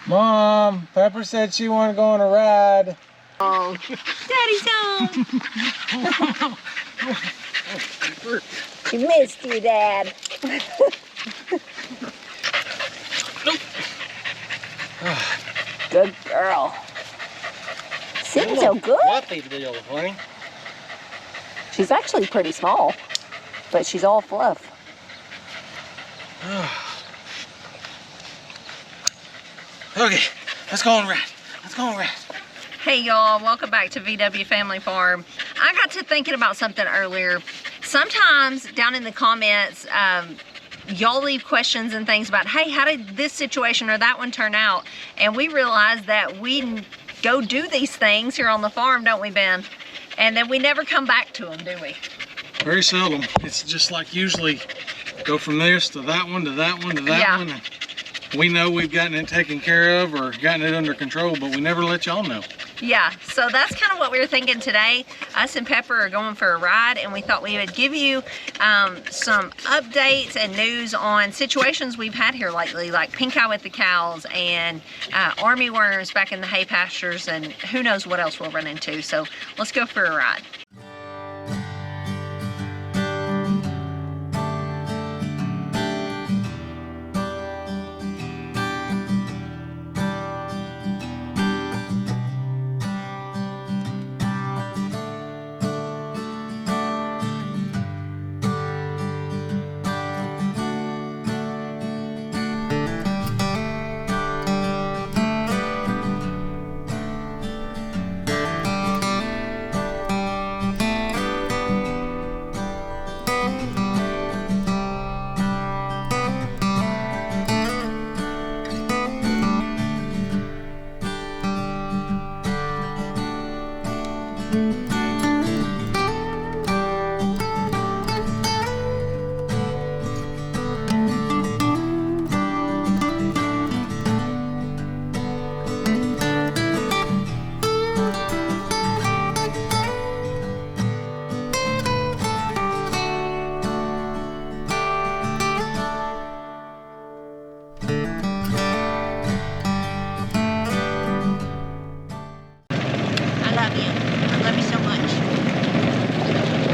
Mom, Pepper said she wanted to go on a ride. Oh, Daddy's home. She missed you, Dad. Good girl. Sitting so good. Fluffy deal, honey. She's actually pretty small, but she's all fluff. Okay, let's go on a ride. Let's go on a ride. Hey y'all, welcome back to VW Family Farm. I got to thinking about something earlier. Sometimes down in the comments, y'all leave questions and things about, hey, how did this situation or that one turn out? And we realized that we go do these things here on the farm, don't we, Ben? And then we never come back to them, do we? Very seldom. It's just like usually go from this to that one to that one to that one. And we know we've gotten it taken care of or gotten it under control, but we never let y'all know. Yeah, so that's kind of what we were thinking today. Us and Pepper are going for a ride, and we thought we would give you some updates and news on situations we've had here lately, like pink eye with the cows and army worms back in the hay pastures, and who knows what else we'll run into. So let's go for a ride.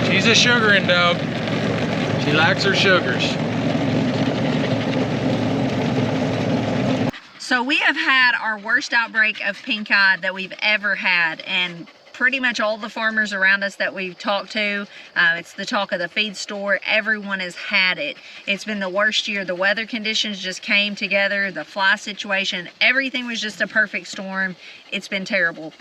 She's a sugaring dog. She likes her sugars. So we have had our worst outbreak of pink eye that we've ever had, and pretty much all the farmers around us that we've talked to, it's the talk of the feed store, everyone has had it. It's been the worst year. The weather conditions just came together, the fly situation, everything was just a perfect storm. It's been terrible.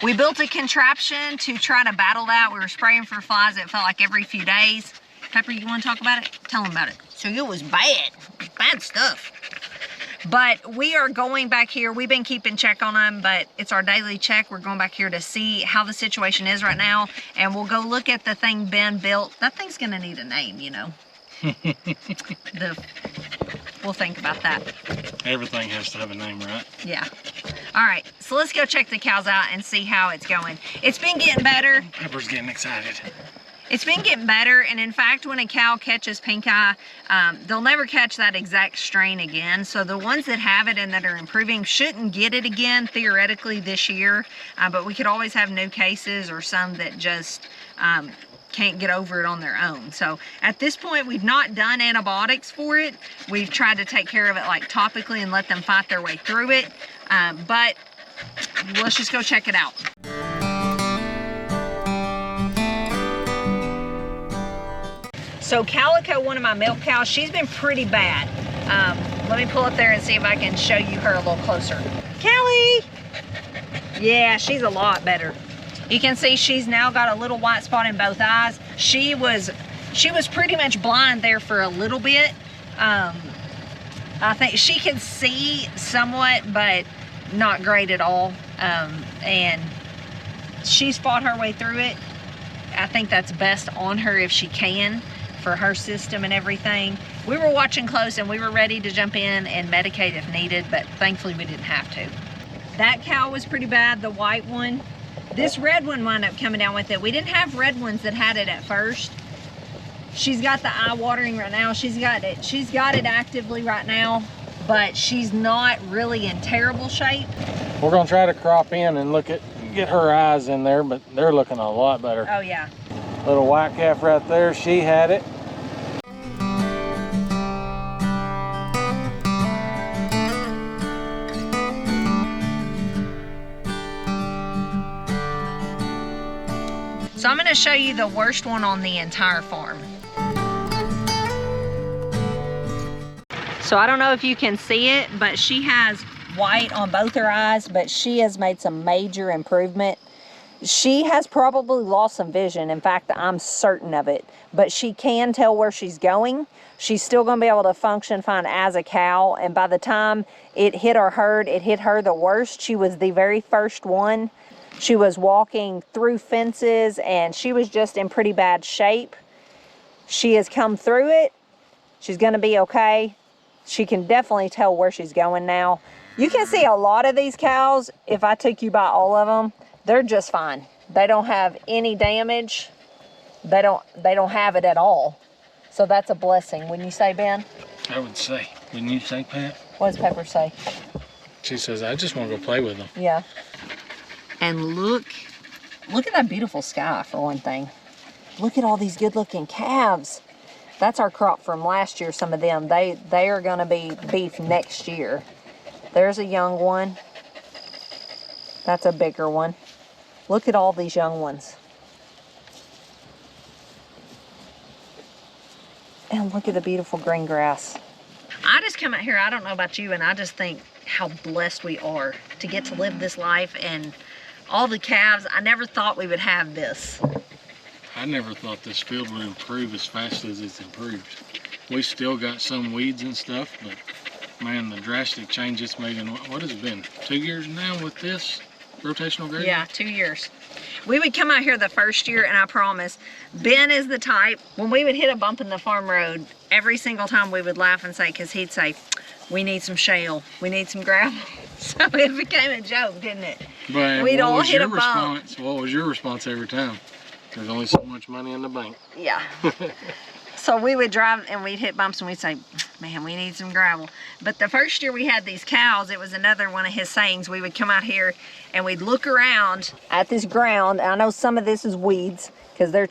We built a contraption to try to battle that. We were spraying for flies, it felt like every few days. Pepper, you want to talk about it? Tell them about it. So it was bad, bad stuff. But we are going back here. We've been keeping check on them, but it's our daily check. We're going back here to see how the situation is right now, and we'll go look at the thing Ben built. That thing's gonna need a name, you know. We'll think about that. Everything has to have a name, right? Yeah. All right, so let's go check the cows out and see how it's going. It's been getting better. Pepper's getting excited. It's been getting better, and in fact, when a cow catches pink eye, they'll never catch that exact strain again. So the ones that have it and that are improving shouldn't get it again, theoretically, this year. But we could always have new cases or some that just can't get over it on their own. So at this point, we've not done antibiotics for it. We've tried to take care of it like topically and let them fight their way through it. But let's just go check it out. So Calico, one of my milk cows, she's been pretty bad. Let me pull up there and see if I can show you her a little closer. Callie! Yeah, she's a lot better. You can see she's now got a little white spot in both eyes. She was pretty much blind there for a little bit. I think she can see somewhat, but not great at all. And she's fought her way through it. I think that's best on her if she can, for her system and everything. We were watching close and we were ready to jump in and medicate if needed, but thankfully we didn't have to. That cow was pretty bad, the white one. This red one wound up coming down with it. We didn't have red ones that had it at first. She's got the eye watering right now. She's got it actively right now, but she's not really in terrible shape. We're gonna try to crop in and get her eyes in there, but they're looking a lot better. Oh yeah. Little white calf right there, she had it. So I'm going to show you the worst one on the entire farm. So I don't know if you can see it, but she has white on both her eyes, but she has made some major improvement. She has probably lost some vision. In fact, I'm certain of it, but she can tell where she's going. She's still going to be able to function fine as a cow. And by the time it hit our herd, it hit her the worst. She was the very first one. She was walking through fences and she was just in pretty bad shape. She has come through it. She's going to be okay. She can definitely tell where she's going now. You can see a lot of these cows, if I took you by all of them, they're just fine. They don't have any damage. They don't have it at all. So that's a blessing. Wouldn't you say, Ben? I would say. Wouldn't you say, Pat? What does Pepper say? She says, I just want to go play with them. Yeah. And look at that beautiful sky, for one thing. Look at all these good-looking calves. That's our crop from last year, some of them. They are going to be beef next year. There's a young one. That's a bigger one. Look at all these young ones. And look at the beautiful green grass. I just come out here, I don't know about you, and I just think how blessed we are to get to live this life and all the calves. I never thought we would have this. I never thought this field would improve as fast as it's improved. We still got some weeds and stuff, but man, the drastic change it's made in, what has it been, 2 years now with this rotational grazing? Yeah, 2 years. We would come out here the first year, and I promise, Ben is the type, when we would hit a bump in the farm road, every single time we would laugh and say, because he'd say, we need some shale, we need some gravel. So it became a joke, didn't it? But we'd all hit a bump. What was your response every time? There's only so much money in the bank. Yeah. So we would drive and we'd hit bumps and we'd say, man, we need some gravel. But the first year we had these cows, it was another one of his sayings. We would come out here and we'd look around at this ground. I know some of this is weeds because they're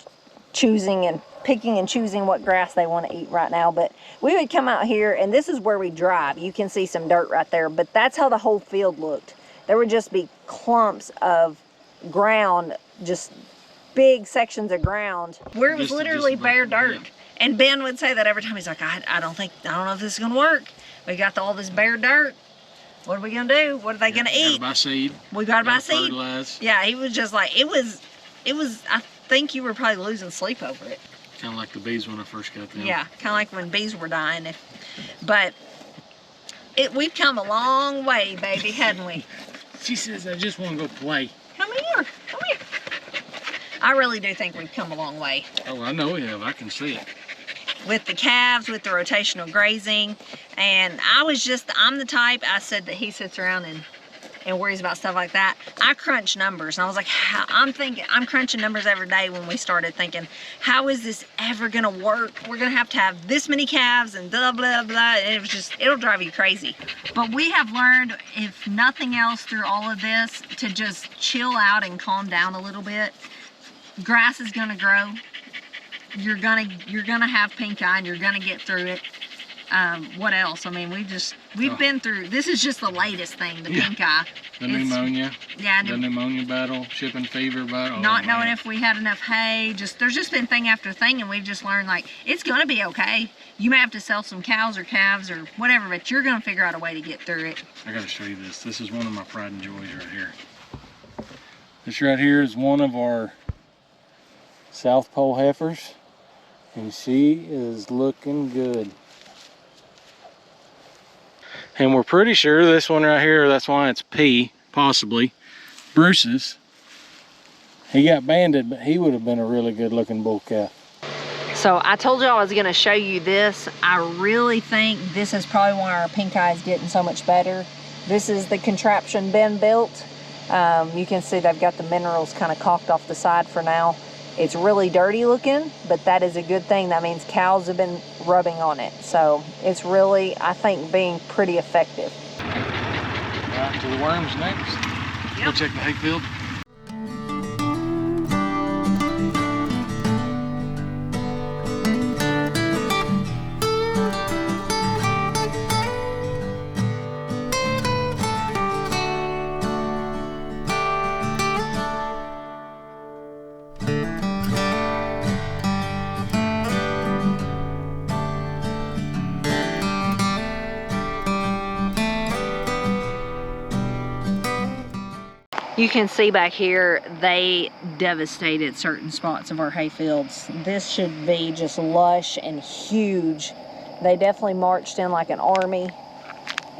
choosing and picking and choosing what grass they want to eat right now. But we would come out here and this is where we drive. You can see some dirt right there, but that's how the whole field looked. There would just be clumps of ground, just big sections of ground where it was literally bare dirt. And Ben would say that every time. He's like, I don't know if this is gonna work. We got all this bare dirt. What are we gonna do? What are they gonna eat? Gotta buy seed. We gotta buy seed. Fertilize. Yeah, he was just like, it was, I think you were probably losing sleep over it. Kind of like the bees when I first got them. Yeah, kind of like when bees were dying. But we've come a long way, baby, hadn't we? She says, I just want to go play. Come here, come here. I really do think we've come a long way. Oh, I know we have. I can see it. With the calves, with the rotational grazing. And I'm the type, I said that he sits around and worries about stuff like that. I crunch numbers. And I was like, I'm crunching numbers every day when we started thinking, how is this ever gonna work? We're gonna have this many calves and blah, blah, blah. And it was just, it'll drive you crazy. But we have learned, if nothing else through all of this, to just chill out and calm down a little bit. Grass is gonna grow. You're gonna have pink eye and you're gonna get through it. What else? I mean, we've been through, this is just the latest thing, the pink eye. The pneumonia. Yeah. The pneumonia battle, shipping fever battle. Not knowing if we had enough hay. There's just been thing after thing, and we've just learned, like, it's gonna be okay. You may have to sell some cows or calves or whatever, but you're gonna figure out a way to get through it. I gotta show you this. This is one of my pride and joys right here. This right here is one of our South Pole heifers, and she is looking good. And we're pretty sure this one right here, that's why it's P, possibly, Bruce's. He got banded, but he would have been a really good looking bull calf. So I told you I was gonna show you this. I really think this is probably why our pink eye is getting so much better. This is the contraption Ben built. You can see they've got the minerals kind of caulked off the side for now. It's really dirty looking, but that is a good thing. That means cows have been rubbing on it. So it's really, I think, being pretty effective. Right to the worms next. Yep. Go check the hayfield. You can see back here, they devastated certain spots of our hay fields. This should be just lush and huge. They definitely marched in like an army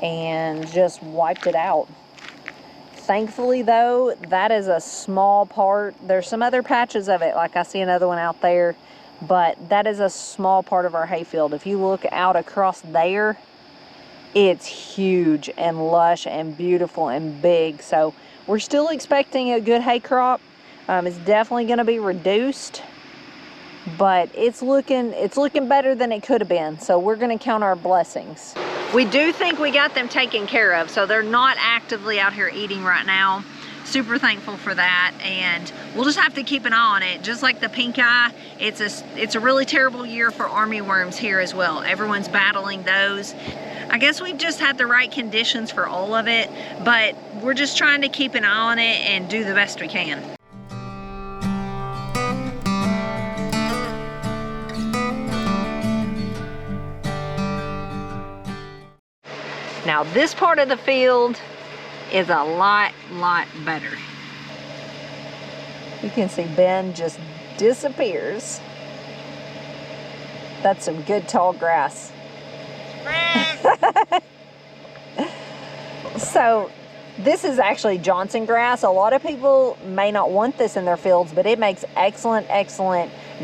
and just wiped it out. Thankfully though, that is a small part. There's some other patches of it, like I see another one out there, but that is a small part of our hay field. If you look out across there, it's huge and lush and beautiful and big. So we're still expecting a good hay crop. It's definitely going to be reduced, but it's looking better than it could have been. So we're going to count our blessings. We do think we got them taken care of, so they're not actively out here eating right now. Super thankful for that, and we'll just have to keep an eye on it. Just like the pink eye, it's a really terrible year for armyworms here as well. Everyone's battling those. I guess we've just had the right conditions for all of it, but we're just trying to keep an eye on it and do the best we can. Now this part of the field is a lot better. You can see Ben just disappears. That's some good tall grass. So this is actually Johnson grass. A lot of people may not want this in their fields, but it makes excellent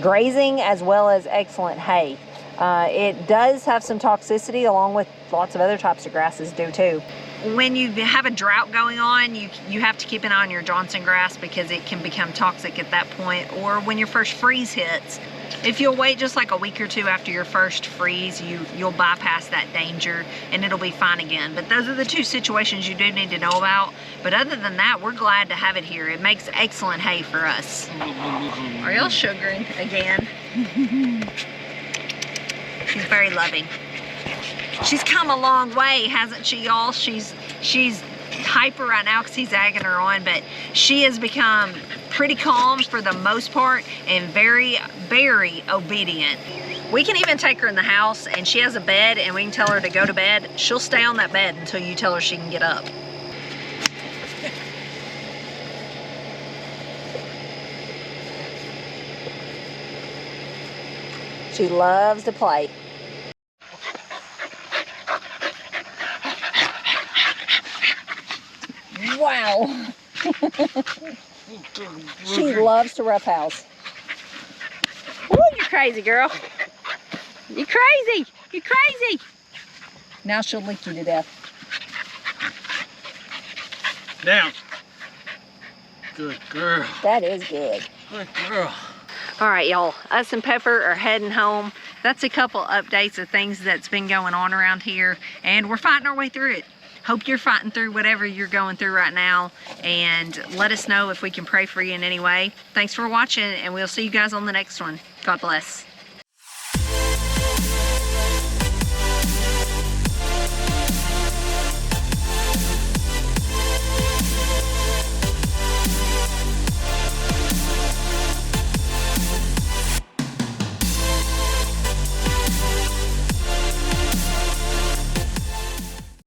grazing as well as excellent hay. It does have some toxicity along with lots of other types of grasses do too. When you have a drought going on, you have to keep an eye on your Johnson grass because it can become toxic at that point, or when your first freeze hits. If you'll wait just like a week or two after your first freeze, you'll bypass that danger and it'll be fine again. But those are the two situations you do need to know about. But other than that, we're glad to have it here. It makes excellent hay for us. Are y'all sugaring again? She's very loving. She's come a long way, hasn't she, y'all? She's hyper right now because he's egging her on, but she has become pretty calm for the most part and very obedient. We can even take her in the house and she has a bed and we can tell her to go to bed. She'll stay on that bed until you tell her she can get up. She loves to play. Wow. She loves to roughhouse. Ooh, you're crazy, girl. You're crazy. You're crazy. Now she'll lick you to death. Down. Good girl. That is good. Good girl. All right, y'all. Us and Pepper are heading home. That's a couple updates of things that's been going on around here, and we're fighting our way through it. Hope you're fighting through whatever you're going through right now, and let us know if we can pray for you in any way. Thanks for watching, and we'll see you guys on the next one. God bless.